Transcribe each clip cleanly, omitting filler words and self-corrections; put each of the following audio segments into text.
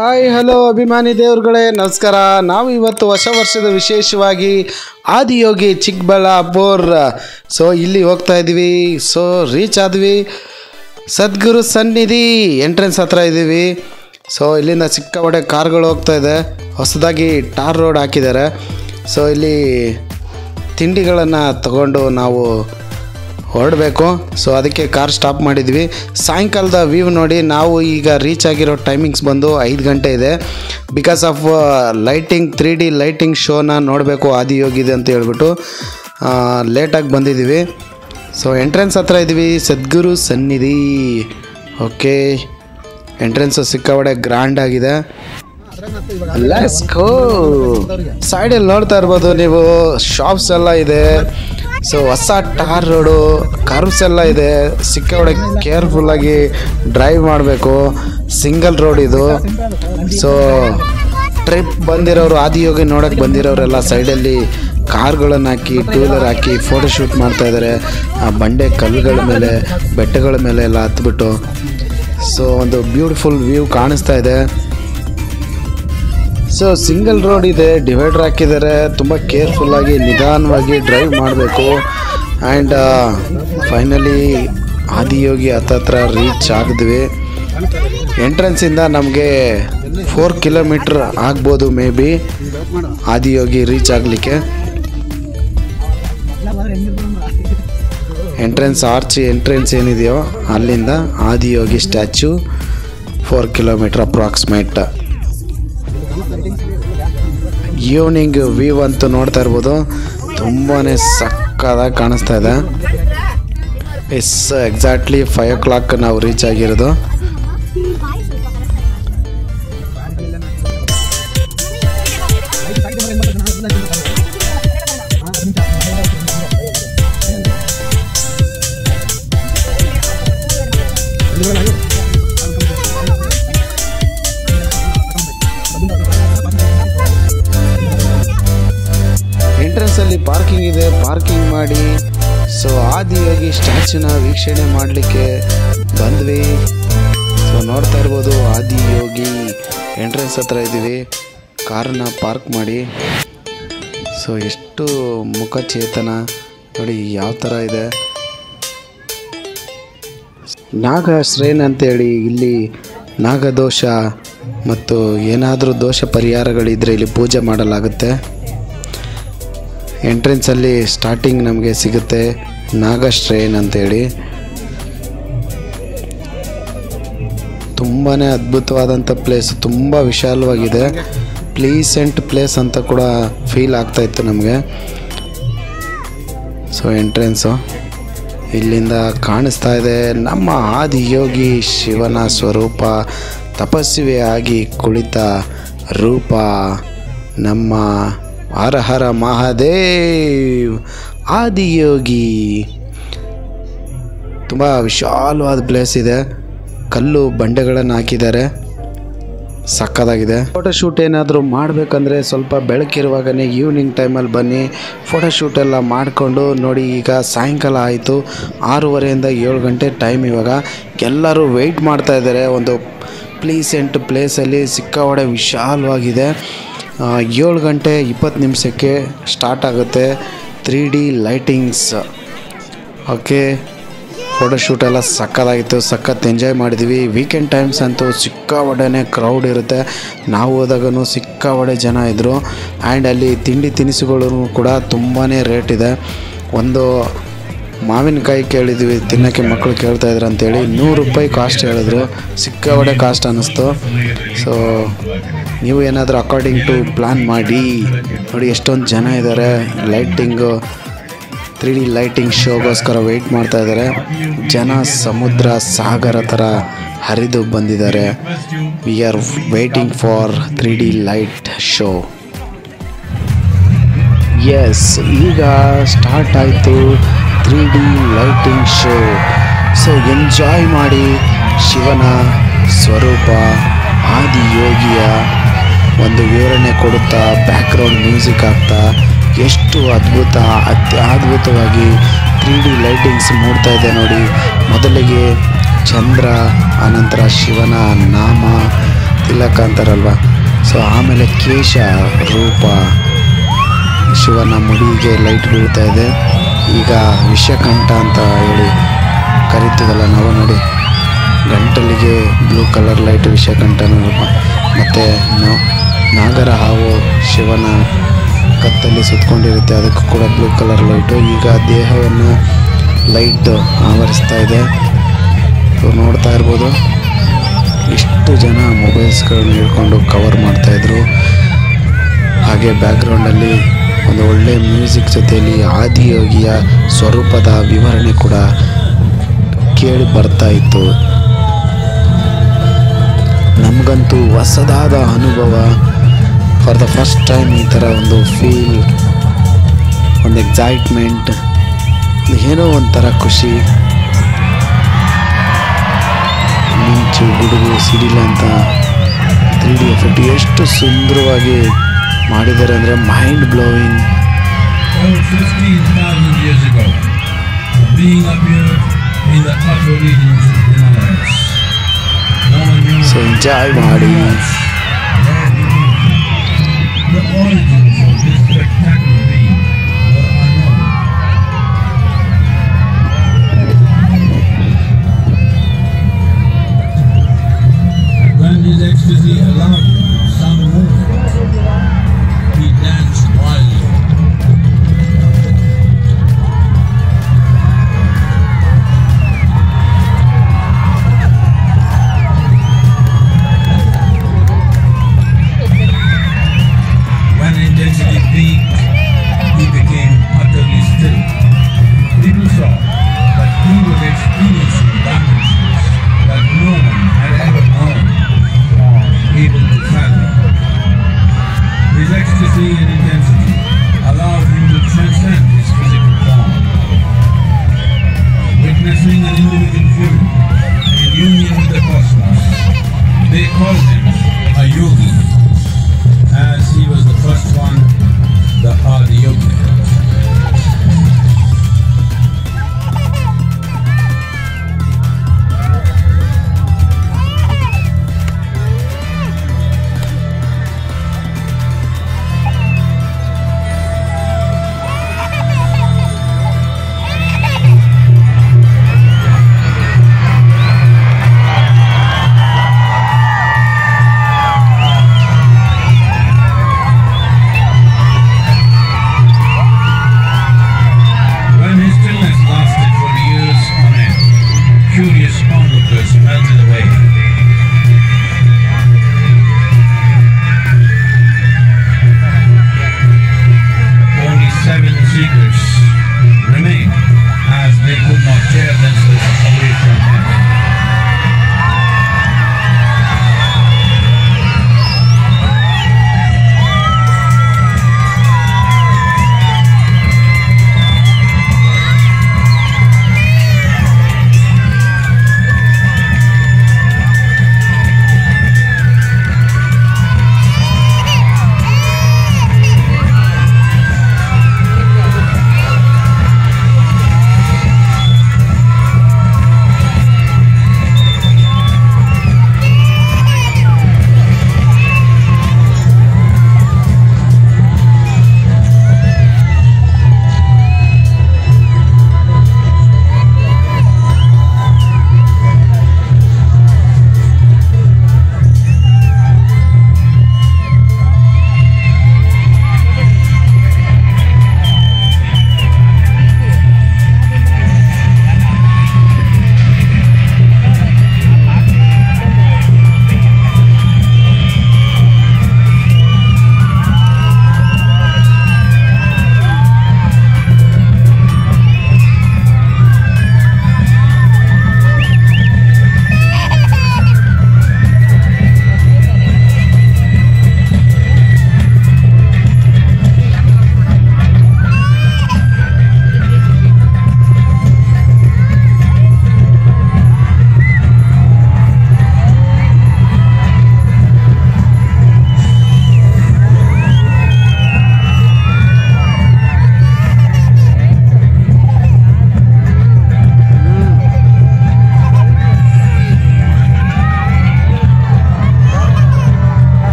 Hi hello ಅಭಿಮಾನಿ ದೇವ್ರುಗಳೇ, ನಮಸ್ಕಾರ. ನಾವು ಇವತ್ತು ಹೊಸ ವರ್ಷದ ವಿಶೇಷವಾಗಿ ಆದಿಯೋಗಿ ಚಿಕ್ಕಬಳ್ಳಾಪುರ ಇಲ್ಲಿ ಹೋಗ್ತಾ ಇದ್ದೀವಿ. ರೀಚ್ ಆದ್ವಿ, ಸದ್ಗುರು ಸನ್ನಿಧಿ ಎಂಟ್ರೆನ್ಸ್ ಹತ್ರ ಇದ್ದೀವಿ. ಇಲ್ಲಿಂದ ಸಿಕ್ಕಾಪಟ್ಟೆ ಕಾರ್ಗಳು ಹೋಗ್ತಾ ಇದೆ. ಹೊಸದಾಗಿ ಟಾರ್ ರೋಡ್ ಹಾಕಿದ್ದಾರೆ. ಇಲ್ಲಿ ತಿಂಡಿಗಳನ್ನು ತಗೊಂಡು ನಾವು ಹೊರಡಬೇಕು. ಅದಕ್ಕೆ ಕಾರ್ ಸ್ಟಾಪ್ ಮಾಡಿದ್ವಿ. ಸಾಯಂಕಾಲದ ವ್ಯೂ ನೋಡಿ. ನಾವು ಈಗ ರೀಚ್ ಆಗಿರೋ ಟೈಮಿಂಗ್ಸ್ ಬಂದು 5 ಗಂಟೆ ಇದೆ. Because of lighting 3D lighting ಶೋನ ನೋಡಬೇಕು ಆದಿಯೋಗಿದೆ ಅಂತ ಹೇಳ್ಬಿಟ್ಟು ಲೇಟಾಗಿ ಬಂದಿದ್ದೀವಿ. ಎಂಟ್ರೆನ್ಸ್ ಹತ್ರ ಇದ್ದೀವಿ, ಸದ್ಗುರು ಸನ್ನಿಧಿ. ಓಕೆ, ಎಂಟ್ರೆನ್ಸು ಸಿಕ್ಕಾಪಟ್ಟೆ ಗ್ರ್ಯಾಂಡ್ ಆಗಿದೆ. Let's go. ಸೈಡಲ್ಲಿ ನೋಡ್ತಾ ಇರ್ಬೋದು ನೀವು, ಶಾಪ್ಸ್ ಎಲ್ಲ ಇದೆ. ಹೊಸ ಟಾರ್ ರೋಡು, ಕರ್ವ್ಸ್ ಎಲ್ಲ ಇದೆ. ಸಿಕ್ಕಾಪಟ್ಟೆ ಕೇರ್ಫುಲ್ಲಾಗಿ ಡ್ರೈವ್ ಮಾಡಬೇಕು. ಸಿಂಗಲ್ ರೋಡ್ ಇದು. ಟ್ರಿಪ್ ಬಂದಿರೋರು, ಆದಿಯೋಗಿ ನೋಡೋಕ್ಕೆ ಬಂದಿರೋರೆಲ್ಲ ಸೈಡಲ್ಲಿ ಕಾರ್ಗಳನ್ನು ಹಾಕಿ, ಟೂ ವೀಲರ್ ಹಾಕಿ ಫೋಟೋಶೂಟ್ ಮಾಡ್ತಾ ಇದ್ದಾರೆ. ಆ ಬಂಡೆ ಕಲ್ಲುಗಳ ಮೇಲೆ, ಬೆಟ್ಟಗಳ ಮೇಲೆ ಎಲ್ಲ ಹತ್ಬಿಟ್ಟು ಒಂದು ಬ್ಯೂಟಿಫುಲ್ ವ್ಯೂ ಕಾಣಿಸ್ತಾ ಇದೆ. ಸಿಂಗಲ್ ರೋಡ್ ಇದೆ, ಡಿವೈಡರ್ ಹಾಕಿದ್ದಾರೆ. ತುಂಬ ಕೇರ್ಫುಲ್ಲಾಗಿ ನಿಧಾನವಾಗಿ ಡ್ರೈವ್ ಮಾಡಬೇಕು. ಆ್ಯಂಡ್ ಫೈನಲಿ ಆದಿಯೋಗಿ ಹತ್ತತ್ರ ರೀಚ್ ಆಗಿದ್ವಿ. ಎಂಟ್ರೆನ್ಸಿಂದ ನಮಗೆ 4 ಕಿಲೋಮೀಟ್ರ್ ಆಗ್ಬೋದು ಮೇ ಬಿ ಆದಿಯೋಗಿ ರೀಚ್ ಆಗಲಿಕ್ಕೆ. ಎಂಟ್ರೆನ್ಸ್ ಏನಿದೆಯೋ ಅಲ್ಲಿಂದ Adiyogi statue 4 kilometre approximate. Evening view ಅಂತೂ ನೋಡ್ತಾ ಇರ್ಬೋದು, ತುಂಬಾ ಸಕ್ಕತ್ತಾಗಿ ಕಾಣಿಸ್ತಾ ಇದೆ. ಎಕ್ಸಾಕ್ಟ್ಲಿ 5 o'clock ನಾವು ರೀಚ್ ಆಗಿರೋದು. ಎಂಟ್ರೆನ್ಸಲ್ಲಿ ಪಾರ್ಕಿಂಗ್ ಇದೆ, ಪಾರ್ಕಿಂಗ್ ಮಾಡಿ ಆದಿಯೋಗಿ ಸ್ಟ್ಯಾಚ್ಯೂನ ವೀಕ್ಷಣೆ ಮಾಡಲಿಕ್ಕೆ ಬಂದ್ವಿ. ನೋಡ್ತಾ ಇರ್ಬೋದು, ಆದಿಯೋಗಿ ಎಂಟ್ರೆನ್ಸ್ ಹತ್ರ ಇದ್ದೀವಿ. ಕಾರನ್ನ ಪಾರ್ಕ್ ಮಾಡಿ. ಎಷ್ಟು ಮುಖಚೇತನ ನೋಡಿ ಯಾವ ಥರ ಇದೆ. ನಾಗಶ್ರೇನ್ ಅಂತೇಳಿ ಇಲ್ಲಿ ನಾಗದೋಷ ಮತ್ತು ಏನಾದರೂ ದೋಷ ಪರಿಹಾರಗಳಿದ್ದರೆ ಇಲ್ಲಿ ಪೂಜೆ ಮಾಡಲಾಗುತ್ತೆ. ಎಂಟ್ರೆನ್ಸಲ್ಲಿ ಸ್ಟಾರ್ಟಿಂಗ್ ನಮಗೆ ಸಿಗುತ್ತೆ ನಾಗಶ್ರೇನ್ ಅಂತೇಳಿ. ತುಂಬಾ ಅದ್ಭುತವಾದಂಥ ಪ್ಲೇಸ್, ತುಂಬ ವಿಶಾಲವಾಗಿದೆ. ಪ್ಲೀಸೆಂಟ್ ಪ್ಲೇಸ್ ಅಂತ ಕೂಡ ಫೀಲ್ ಆಗ್ತಾಯಿತ್ತು ನಮಗೆ. ಎಂಟ್ರೆನ್ಸು ಇಲ್ಲಿಂದ ಕಾಣಿಸ್ತಾ ಇದೆ. ನಮ್ಮ ಆದಿಯೋಗಿ ಶಿವನ ಸ್ವರೂಪ, ತಪಸ್ವಿಯಾಗಿ ಕುಳಿತ ರೂಪ ನಮ್ಮ ಹರ ಹರ ಮಹಾದೇವ್ ಆದಿಯೋಗಿ. ತುಂಬ ವಿಶಾಲವಾದ ಪ್ಲೇಸ್ ಇದೆ. ಕಲ್ಲು ಬಂಡೆಗಳನ್ನು ಹಾಕಿದ್ದಾರೆ, ಸಕ್ಕತ್ತಾಗಿದೆ. ಫೋಟೋಶೂಟ್ ಏನಾದರೂ ಮಾಡಬೇಕಂದ್ರೆ ಸ್ವಲ್ಪ ಬೆಳಕಿರುವಾಗನೇ ಈವ್ನಿಂಗ್ ಟೈಮಲ್ಲಿ ಬನ್ನಿ, ಫೋಟೋಶೂಟ್ ಎಲ್ಲ ಮಾಡಿಕೊಂಡು ನೋಡಿ. ಈಗ ಸಾಯಂಕಾಲ ಆಯಿತು, 6:30 7 ಗಂಟೆ ಟೈಮ್. ಇವಾಗ ಎಲ್ಲರೂ ವೆಯ್ಟ್ ಮಾಡ್ತಾ ಇದ್ದಾರೆ. ಒಂದು ಪ್ಲೀಸೆಂಟ್ ಪ್ಲೇಸಲ್ಲಿ ಸಿಕ್ಕಾಪಟ್ಟೆ ವಿಶಾಲವಾಗಿದೆ. 7 ಗಂಟೆ 20 ನಿಮಿಷಕ್ಕೆ ಸ್ಟಾರ್ಟ್ ಆಗುತ್ತೆ 3D ಲೈಟಿಂಗ್ಸ್. ಓಕೆ, ಫೋಟೋಶೂಟ್ ಎಲ್ಲ ಸಕ್ಕತ್ತಾಗಿತ್ತು, ಸಖತ್ ಎಂಜಾಯ್ ಮಾಡಿದ್ವಿ. ವೀಕೆಂಡ್ ಟೈಮ್ಸ್ ಅಂತೂ ಸಿಕ್ಕಾಪಟ್ಟೆ ಕ್ರೌಡ್ ಇರುತ್ತೆ. ನಾವು ಹೋದಾಗೂ ಸಿಕ್ಕಾಪಟ್ಟೆ ಜನ ಇದ್ದರು. ಆ್ಯಂಡ್ ಅಲ್ಲಿ ತಿಂಡಿ ತಿನಿಸುಗಳು ಕೂಡ ತುಂಬಾ ರೇಟ್ ಇದೆ. ಒಂದು ಮಾವಿನಕಾಯಿ ಕೇಳಿದ್ವಿ ತಿನ್ನೋಕ್ಕೆ, ಮಕ್ಕಳು ಕೇಳ್ತಾಯಿದ್ರು ಅಂತೇಳಿ 100 ರೂಪಾಯಿ ಕಾಸ್ಟ್ ಹೇಳಿದ್ರು. ಸಿಕ್ಕಾಪಟ್ಟೆ ಕಾಸ್ಟ್ ಅನ್ನಿಸ್ತು. ನೀವು ಏನಾದರೂ ಅಕಾರ್ಡಿಂಗ್ ಟು ಪ್ಲ್ಯಾನ್ ಮಾಡಿ ನೋಡಿ. ಎಷ್ಟೊಂದು ಜನ ಇದ್ದಾರೆ. ಲೈಟಿಂಗು 3D ಲೈಟಿಂಗ್ ಶೋಗೋಸ್ಕರ ವೆಯ್ಟ್ ಮಾಡ್ತಾ ಇದ್ದಾರೆ. ಜನ ಸಮುದ್ರ ಸಾಗರ ಥರ ಹರಿದು ಬಂದಿದ್ದಾರೆ. We are waiting for 3D light show. Yes, ಈಗ ಸ್ಟಾರ್ಟ್ ಆಯಿತು 3D ಲೈಟಿಂಗ್ ಶೋ. ಎಂಜಾಯ್ ಮಾಡಿ. ಶಿವನ ಸ್ವರೂಪ ಆದಿಯೋಗಿಯ ಒಂದು ವಿವರಣೆ ಕೊಡುತ್ತಾ, ಬ್ಯಾಕ್ಗ್ರೌಂಡ್ ಮ್ಯೂಸಿಕ್ ಆಗ್ತಾ, ಎಷ್ಟು ಅದ್ಭುತವಾಗಿ 3D ಲೈಟಿಂಗ್ಸ್ ಮೂಡ್ತಾ ಇದೆ ನೋಡಿ. ಮೊದಲಿಗೆ ಚಂದ್ರ, ಆನಂತರ ಶಿವನ ನಾಮ, ತಿಲಕ ಅಂತಾರಲ್ವ. ಸೊ ಆಮೇಲೆ ಕೇಶ ರೂಪ, ಶಿವನ ಮುಡಿಗೆ ಲೈಟ್ ಬೀಳ್ತಾ ಇದೆ. ಈಗ ವಿಷಕಂಠ ಅಂತ ಹೇಳಿ ಕರಿತೀವಲ್ಲ ನಾವು, ನೋಡಿ ಗಂಟಲಿಗೆ ಬ್ಲೂ ಕಲರ್ ಲೈಟ್ ವಿಷಕಂಠನ ರೂಪ. ಮತ್ತು ನಾಗರ ಹಾವು ಶಿವನ ಕತ್ತಲ್ಲಿ ಸುತ್ತಕೊಂಡಿರುತ್ತೆ, ಅದಕ್ಕೂ ಕೂಡ ಬ್ಲೂ ಕಲರ್ ಲೈಟು. ಈಗ ದೇಹವನ್ನು ಲೈಟ್ ಆವರಿಸ್ತಾ ಇದೆ. ನೋಡ್ತಾ ಇರ್ಬೋದು ಇಷ್ಟು ಜನ ಮೊಬೈಲ್ಸ್ಗಳನ್ನ ಹಿಡ್ಕೊಂಡು ಕವರ್ ಮಾಡ್ತಾಯಿದ್ರು. ಹಾಗೆ ಬ್ಯಾಕ್ಗ್ರೌಂಡಲ್ಲಿ ಒಂದು ಒಳ್ಳೆ ಮ್ಯೂಸಿಕ್ ಜೊತೆಯಲ್ಲಿ ಆದಿಯೋಗಿಯ ಸ್ವರೂಪದ ವಿವರಣೆ ಕೂಡ ಕೇಳಿ ಬರ್ತಾ ಇತ್ತು. ನಮಗಂತೂ ಹೊಸದಾದ ಅನುಭವ. ಫಾರ್ ದ ಫಸ್ಟ್ ಟೈಮ್ ಈ ಥರ ಒಂದು ಫೀಲ್, ಒಂದು ಎಕ್ಸೈಟ್ಮೆಂಟ್, ಏನೋ ಒಂಥರ ಖುಷಿ. ಮಿಂಚು, ಗುಡುಗು, ಸಿಡಿಲ ಅಂತ 3D ಎಫೆಕ್ಟ್ ಎಷ್ಟು ಸುಂದರವಾಗಿ ಮಾಡಿದ್ದಾರೆ ಅಂದರೆ ಮೈಂಡ್ ಬ್ಲೋವಿಂಗ್. ಸೊ ಎಂಜಾಯ್ ಮಾಡಿ. The origins of this spectacular being were unknown. When his ecstasy allowed him some movement, he danced wildly. Intensity peaked, he became utterly still. People saw that he was experiencing dimensions that no one had ever known or able to fathom. His ecstasy and intensity allowed him to transcend his physical form. Witnessing an individual human in union with the cosmos, they called him a yogi, as he was the first one, the Adiyogi.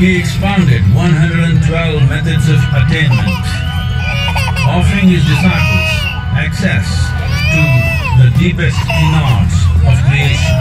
He expounded 112 methods of attainment, offering his disciples access to the deepest innards of creation.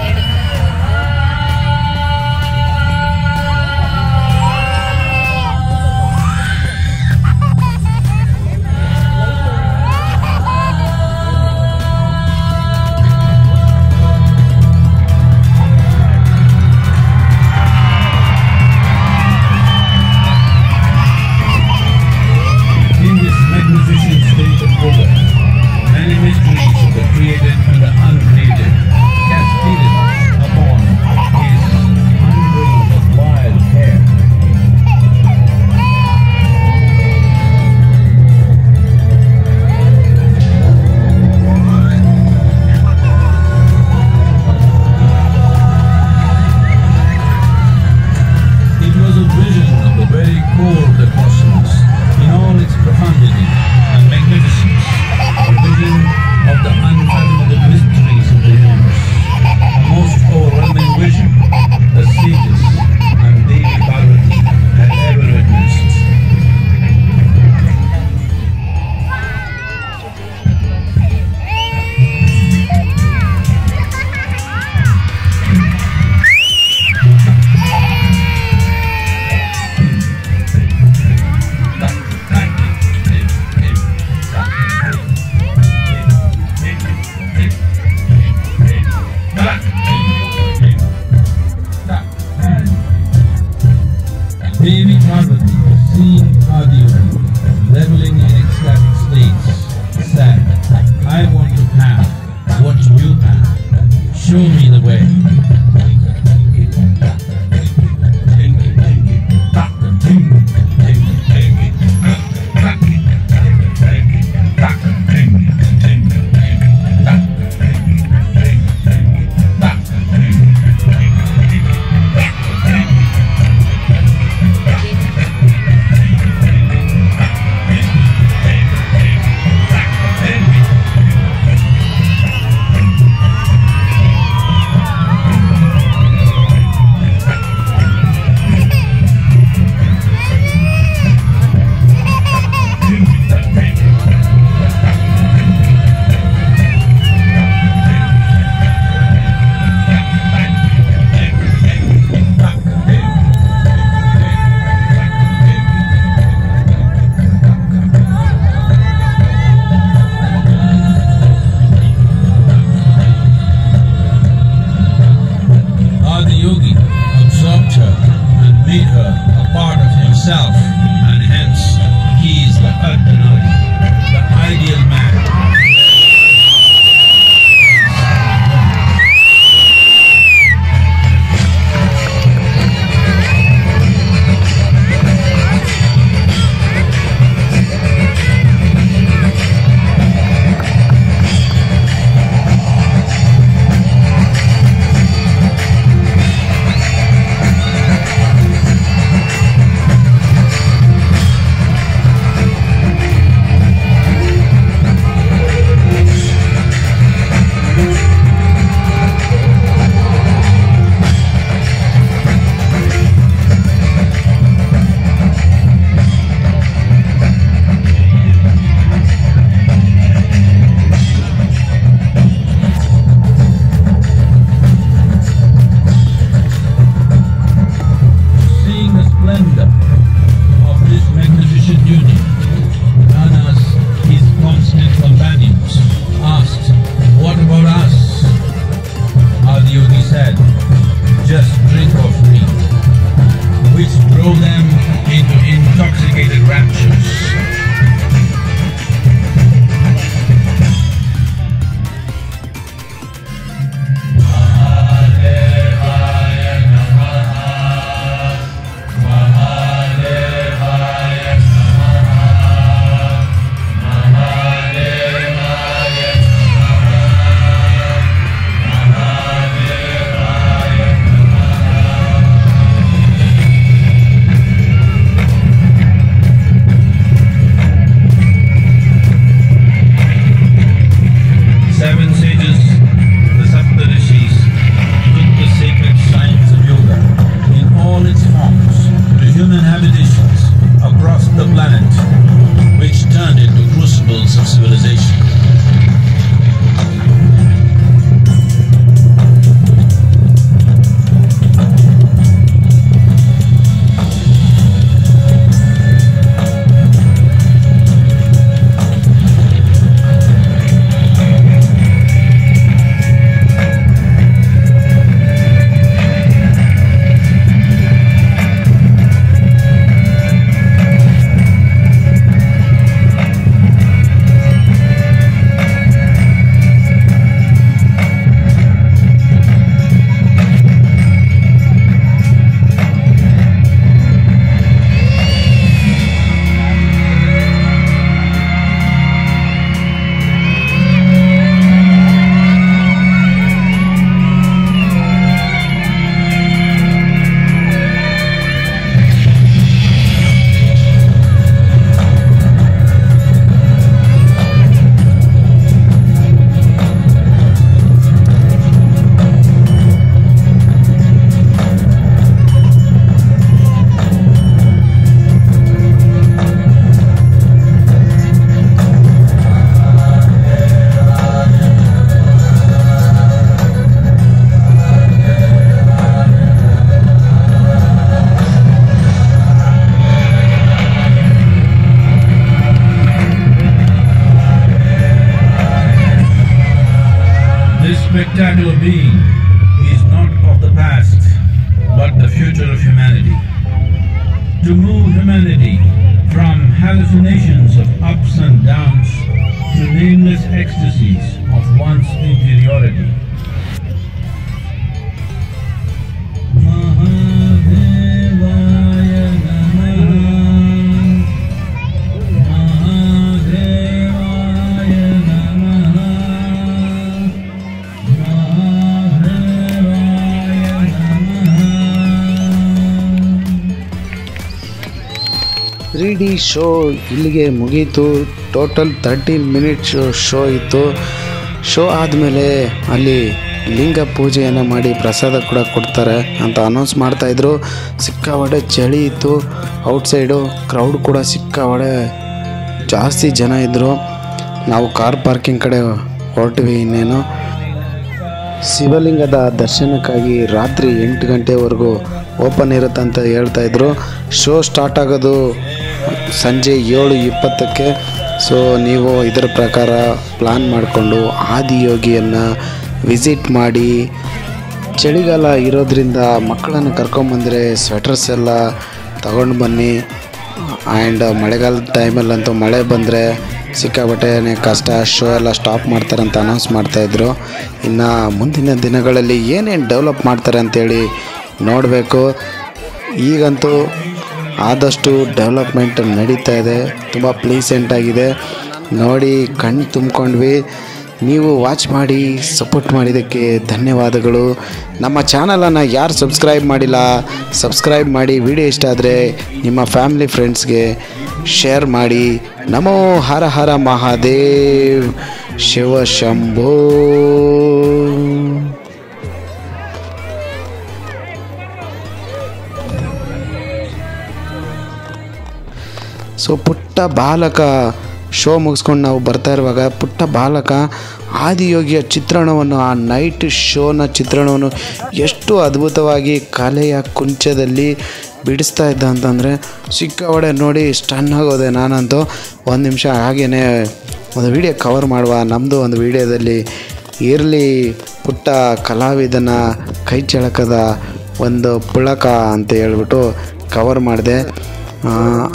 Magnificent state of order, many mysteries of the created and the uncreated cascaded upon his unbraid of wild hair. It was a vision of the very core of the cosmos in all its profundity and magnificence, a vision of the unfathomable mysteries of the universe, a most overwhelming vision the sages and Devi Parvati had ever witnessed. Devi Parvati, seeing Adiyogi, reveling in ecstatic states, said, I want to have what you have. Show me the way. giants of civilization. Spectacular being is not of the past, but the future of humanity. To move humanity from hallucinations of ups and downs to nameless ecstasies of one's inferiority. Mahadevaya Namaha. Mahadevaya Namaha. 3D show ಇಲ್ಲಿಗೆ ಮುಗೀತು. Total 13 minutes show ಇತ್ತು. Show ಆದಮೇಲೆ ಅಲ್ಲಿ ಲಿಂಗ ಪೂಜೆಯನ್ನು ಮಾಡಿ ಪ್ರಸಾದ ಕೂಡ ಕೊಡ್ತಾರೆ ಅಂತ ಅನೌನ್ಸ್ ಮಾಡ್ತಾಯಿದ್ರು. ಸಿಕ್ಕಾಪಟ್ಟೆ ಚಳಿ ಇತ್ತು. ಔಟ್ಸೈಡು ಕ್ರೌಡ್ ಕೂಡ ಸಿಕ್ಕಾಪಟ್ಟೆ ಜಾಸ್ತಿ ಜನ ಇದ್ದರು. ನಾವು ಕಾರ್ ಪಾರ್ಕಿಂಗ್ ಕಡೆ ಹೊರಟ್ವಿ. ಇನ್ನೇನು ಶಿವಲಿಂಗದ ದರ್ಶನಕ್ಕಾಗಿ ರಾತ್ರಿ 8 ಗಂಟೆವರೆಗೂ ಓಪನ್ ಇರುತ್ತೆ ಅಂತ ಹೇಳ್ತಾಯಿದ್ರು. ಶೋ ಸ್ಟಾರ್ಟ್ ಆಗೋದು ಸಂಜೆ 7:20ಕ್ಕೆ. ಸೊ ನೀವು ಇದರ ಪ್ರಕಾರ ಪ್ಲ್ಯಾನ್ ಮಾಡಿಕೊಂಡು ಆದಿಯೋಗಿಯನ್ನು ವಿಸಿಟ್ ಮಾಡಿ. ಚಳಿಗಾಲ ಇರೋದ್ರಿಂದ ಮಕ್ಕಳನ್ನು ಕರ್ಕೊಂಬಂದರೆ ಸ್ವೆಟರ್ಸ್ ಎಲ್ಲ ತಗೊಂಡು ಬನ್ನಿ. ಆ್ಯಂಡ್ ಮಳೆಗಾಲದ ಟೈಮಲ್ಲಂತೂ ಮಳೆ ಬಂದರೆ ಸಿಕ್ಕಾಪಟ್ಟೆ ಕಷ್ಟ. ಶೋ ಎಲ್ಲ ಸ್ಟಾಪ್ ಮಾಡ್ತಾರೆ ಅಂತ ಅನೌನ್ಸ್ ಮಾಡ್ತಾಯಿದ್ರು. ಇನ್ನು ಮುಂದಿನ ದಿನಗಳಲ್ಲಿ ಏನೇನು ಡೆವಲಪ್ ಮಾಡ್ತಾರೆ ಅಂಥೇಳಿ ನೋಡಬೇಕು. ಈಗಂತೂ ಆದಷ್ಟು ಡೆವಲಪ್ಮೆಂಟ್ ನಡೀತಾ ಇದೆ. ತುಂಬ ಪ್ಲೀಸೆಂಟಾಗಿದೆ. ನೋಡಿ ಕಣ್ಣು ತುಂಬ್ಕೊಂಡ್ವಿ. ನೀವು ವಾಚ್ ಮಾಡಿ ಸಪೋರ್ಟ್ ಮಾಡಿದ್ದಕ್ಕೆ ಧನ್ಯವಾದಗಳು. ನಮ್ಮ ಚಾನಲನ್ನು ಯಾರು ಸಬ್ಸ್ಕ್ರೈಬ್ ಮಾಡಿಲ್ಲ ಸಬ್ಸ್ಕ್ರೈಬ್ ಮಾಡಿ. ವಿಡಿಯೋ ಇಷ್ಟ ಆದರೆ ನಿಮ್ಮ ಫ್ಯಾಮಿಲಿ ಫ್ರೆಂಡ್ಸ್ಗೆ ಶೇರ್ ಮಾಡಿ. ನಮೋ ಹರ ಹರ ಮಹಾದೇವ್ ಶಿವ ಶಂಭೋ. ಸೊ ಪುಟ್ಟ ಬಾಲಕ ಶೋ ಮುಗಿಸ್ಕೊಂಡು ನಾವು ಬರ್ತಾ ಇರುವಾಗ ಪುಟ್ಟ ಬಾಲಕ ಆದಿಯೋಗಿಯ ಚಿತ್ರಣವನ್ನು, ಆ ನೈಟ್ ಶೋನ ಚಿತ್ರಣವನ್ನು ಎಷ್ಟು ಅದ್ಭುತವಾಗಿ ಕಲೆಯ ಕುಂಚದಲ್ಲಿ ಬಿಡಿಸ್ತಾ ಇದ್ದ ಅಂತಂದರೆ ಸಿಕ್ಕಾಪಟ್ಟೆ ನೋಡಿ ಸ್ಟನ್ ಆಗೋದೆ. ನಾನಂತೂ ಒಂದು ನಿಮಿಷ ಹಾಗೇ ಒಂದು ವಿಡಿಯೋ ಕವರ್ ಮಾಡುವ, ನಮ್ಮದು ಒಂದು ವಿಡಿಯೋದಲ್ಲಿ ಇರಲಿ ಪುಟ್ಟ ಕಲಾವಿದನ ಕೈ ಚಳಕದ ಒಂದು ಪುಳಕ ಅಂತ ಹೇಳ್ಬಿಟ್ಟು ಕವರ್ ಮಾಡಿದೆ.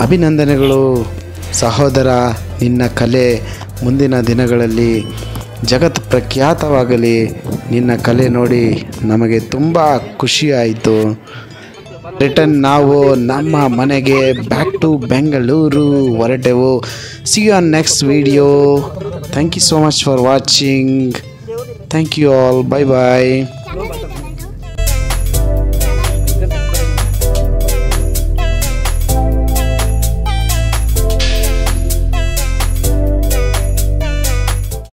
ಅಭಿನಂದನೆಗಳು ಸಹೋದರ. ನಿನ್ನ ಕಲೆ ಮುಂದಿನ ದಿನಗಳಲ್ಲಿ ಜಗತ್ ಪ್ರಖ್ಯಾತವಾಗಲಿ. ನಿನ್ನ ಕಲೆ ನೋಡಿ ನಮಗೆ ತುಂಬ ಖುಷಿಯಾಯಿತು. ರಿಟರ್ನ್ ನಾವು ನಮ್ಮ ಮನೆಗೆ ಬ್ಯಾಕ್ ಟು ಬೆಂಗಳೂರು ಹೊರಟೆವು. See you on next video. Thank you so much for watching. Thank you all. Bye bye.